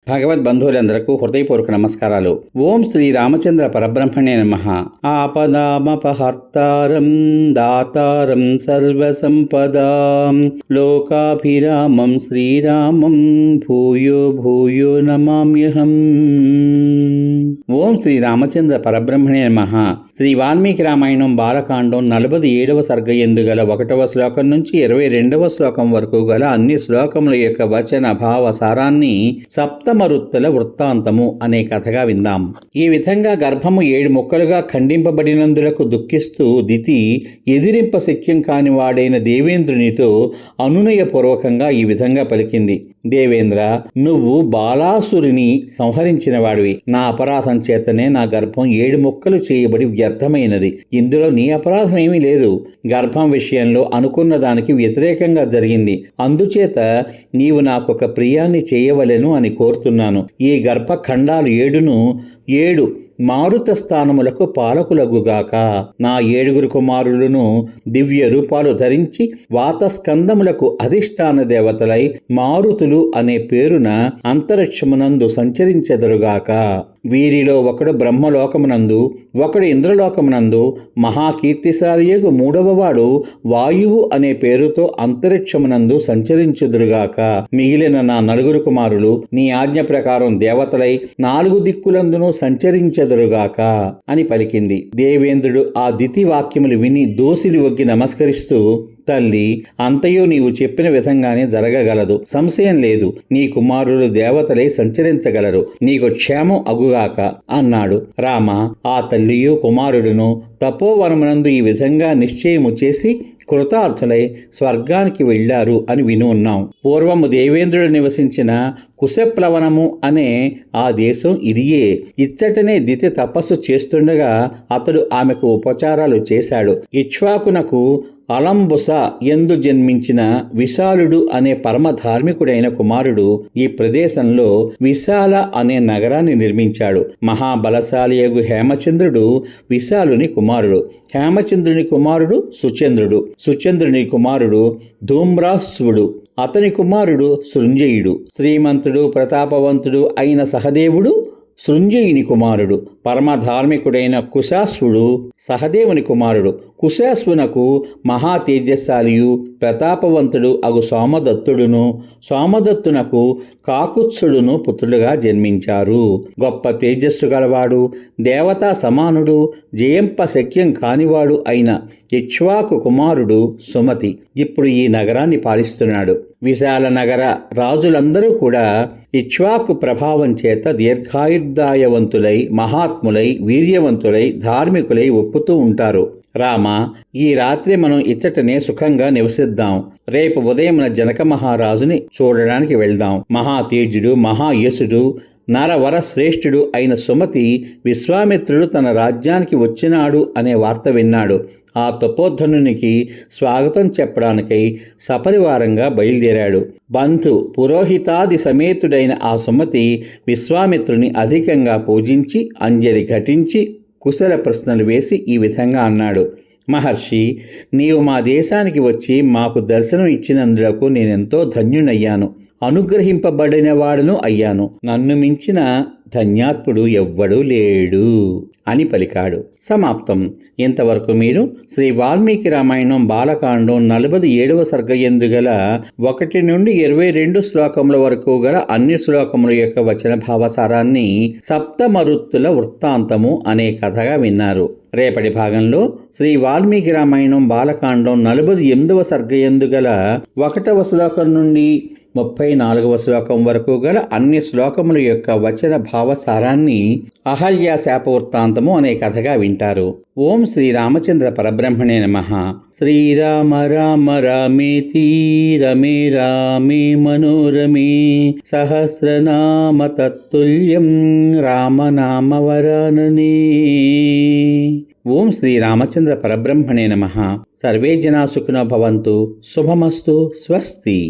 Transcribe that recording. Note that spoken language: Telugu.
భగవద్ బంధువులందరకు హృదయపూర్వక నమస్కారాలు. ఓం శ్రీ రామచంద్ర పరబ్రహ్మణే నమః. ఆపదామపహర్తారం దాతారం సర్వసంపదాం లోకాభిరామం శ్రీరామం భూయో భూయో నమామ్యహం. ఓం శ్రీ రామచంద్ర పరబ్రహ్మణే నమః. శ్రీ వాల్మీకి రామాయణం బాలకాండం 47వ సర్గ యందు గల 1వ శ్లోకం నుంచి 22వ శ్లోకం వరకు గల అన్ని శ్లోకముల యొక్క వచన భావ సారాన్ని సప్తమరుత్తుల వృత్తాంతము అనే కథగా విందాం. ఈ విధంగా గర్భము 7 ముక్కలుగా ఖండింపబడినందులకు దుఃఖిస్తూ దితి ఎదిరింప శక్యం కాని వాడైన దేవేంద్రునితో అనునయపూర్వకంగా ఈ విధంగా పలికింది. దేవేంద్ర, నువ్వు బాలాసురుని సంహరించిన వాడివి. నా అపరాధం చేతనే నా గర్భం 7 ముక్కలు చేయబడి వ్యర్థమైనది. ఇందులో నీ అపరాధం ఏమీ లేదు. గర్భం విషయంలో అనుకున్న దానికి వ్యతిరేకంగా జరిగింది. అందుచేత నీవు నాకొక ప్రియాన్ని చేయవలెను అని కోరుతున్నాను. ఈ గర్భఖండాలు 7ను 7 మారుత స్థానములకు పాలకులగుగాక. నా 7 కుమారులను దివ్య రూపాలు ధరించి వాతస్కందములకు అధిష్టాన దేవతలై మారుతులు అనే పేరున అంతరిక్షమునందు సంచరించెదరుగాక. వీరిలో ఒకడు బ్రహ్మలోకమునందు, ఒకడు ఇంద్రలోకమునందు, మహాకీర్తిశాలియగు 3వ వాడు వాయువు అనే పేరుతో అంతరిక్షమునందు సంచరించుదురుగాక. మిగిలిన నా 4 కుమారులు నీ ఆజ్ఞ ప్రకారం దేవతలై 4 దిక్కులందును సంచరించెదరుగాక అని పలికింది. దేవేంద్రుడు ఆ దితి వాక్యములు విని దోసిలి ఒగ్గి నమస్కరిస్తూ, తల్లి, అంతయు నీవు చెప్పిన విధంగానే జరగగలదు, సంశయం లేదు. నీ కుమారులు దేవతలై సంచరించగలరు, నీకు క్షేమం అగుగాక అన్నాడు. రామ, ఆ తల్లియు కుమారుడును తపోవనమునందు ఈ విధంగా నిశ్చయము చేసి కృతార్థులై స్వర్గానికి వెళ్లారు అని విని ఉన్నాం. పూర్వము దేవేంద్రుడు నివసించిన కుశప్లవనము అనే ఆ దేశం ఇదియే. ఇచ్చటనే దితి తపస్సు చేస్తుండగా అతడు ఆమెకు ఉపచారాలు చేశాడు. ఇక్ష్వాకునకు అలంబుస ఎందు జన్మించిన విశాలుడు అనే పరమధార్మికుడైన కుమారుడు ఈ ప్రదేశంలో విశాల అనే నగరాన్ని నిర్మించాడు. మహాబలశాలియగు హేమచంద్రుడు విశాలుని కుమారుడు. హేమచంద్రుని కుమారుడు సుచంద్రుడు. సుచంద్రుని కుమారుడు ధూమ్రాస్వుడు. అతని కుమారుడు సృంజయుడు. శ్రీమంతుడు ప్రతాపవంతుడు అయిన సహదేవుడు సృంజయుని కుమారుడు. పరమధార్మికుడైన కుశాశ్వుడు సహదేవుని కుమారుడు. కుశాశ్వునకు మహా తేజస్శాలియు ప్రతాపవంతుడు అగు సోమదత్తుడును, సోమదత్తునకు కాకుత్సుడును పుత్రులుగా జన్మించారు. గొప్ప తేజస్సు గలవాడు, దేవతా సమానుడు, జయంప శక్యం కానివాడు అయిన ఇక్ష్వాకు కుమారుడు సుమతి ఇప్పుడు ఈ నగరాన్ని పాలిస్తున్నాడు. విశాల నగర రాజులందరూ కూడా ఇక్ష్వాకు ప్రభావం చేత దీర్ఘాయుర్దాయవంతులై, మహాత్ములై, వీర్యవంతులై, ధార్మికులై ఒప్పుతూ ఉంటారు. రామ, ఈ రాత్రి మనం ఇచ్చటనే సుఖంగా నివసిద్దాం. రేపు ఉదయమున జనక మహారాజుని చూడడానికి వెళ్దాం. మహాతేజుడు, మహాయసుడు, నరవర శ్రేష్ఠుడు అయిన సుమతి విశ్వామిత్రుడు తన రాజ్యానికి వచ్చినాడు అనే వార్త విన్నాడు. ఆ తపోధనునికి స్వాగతం చెప్పడానికై సపరివారంగా బయలుదేరాడు. బంధు పురోహితాది సమేతుడైన ఆ సుమతి విశ్వామిత్రుని అధికంగా పూజించి అంజలి ఘటించి కుశల ప్రశ్నలు వేసి ఈ విధంగా అన్నాడు. మహర్షి, నీవు మా దేశానికి వచ్చి మాకు దర్శనం ఇచ్చినందులకు నేనెంతో ధన్యునయ్యాను, అనుగ్రహింపబడిన వాడును అయ్యాను. నన్ను మించిన ధన్యాత్ముడు ఎవ్వడూ లేడు అని పలికాడు. సమాప్తం. ఇంతవరకు మీరు శ్రీ వాల్మీకి రామాయణం బాలకాండం 47వ సర్గ యందు గల 1 నుండి 22 శ్లోకముల వరకు గల అన్ని శ్లోకముల యొక్క వచన భావసారాన్ని సప్తమరుత్తుల వృత్తాంతము అనే కథగా విన్నారు. రేపటి భాగంలో శ్రీ వాల్మీకి రామాయణం బాలకాండం 48వ సర్గ యందు గల 1వ శ్లోకం నుండి 34వ శ్లోకం వరకు గల అన్ని శ్లోకముల యొక్క వచన భావసారాన్ని అహల్య శాప వృత్తాంతము అనే కథగా వింటారు. ఓం శ్రీ రామచంద్ర పరబ్రహ్మణే నమః. శ్రీరామ రామ రామేతి రమే రామే మనోరమే సహస్రనామ తత్తుల్యం రామనామ వరాననే. ఓం శ్రీ రామచంద్ర పరబ్రహ్మణే నమః. సర్వే జనా సుఖినో భవంతు. శుభమస్తు. స్వస్తి.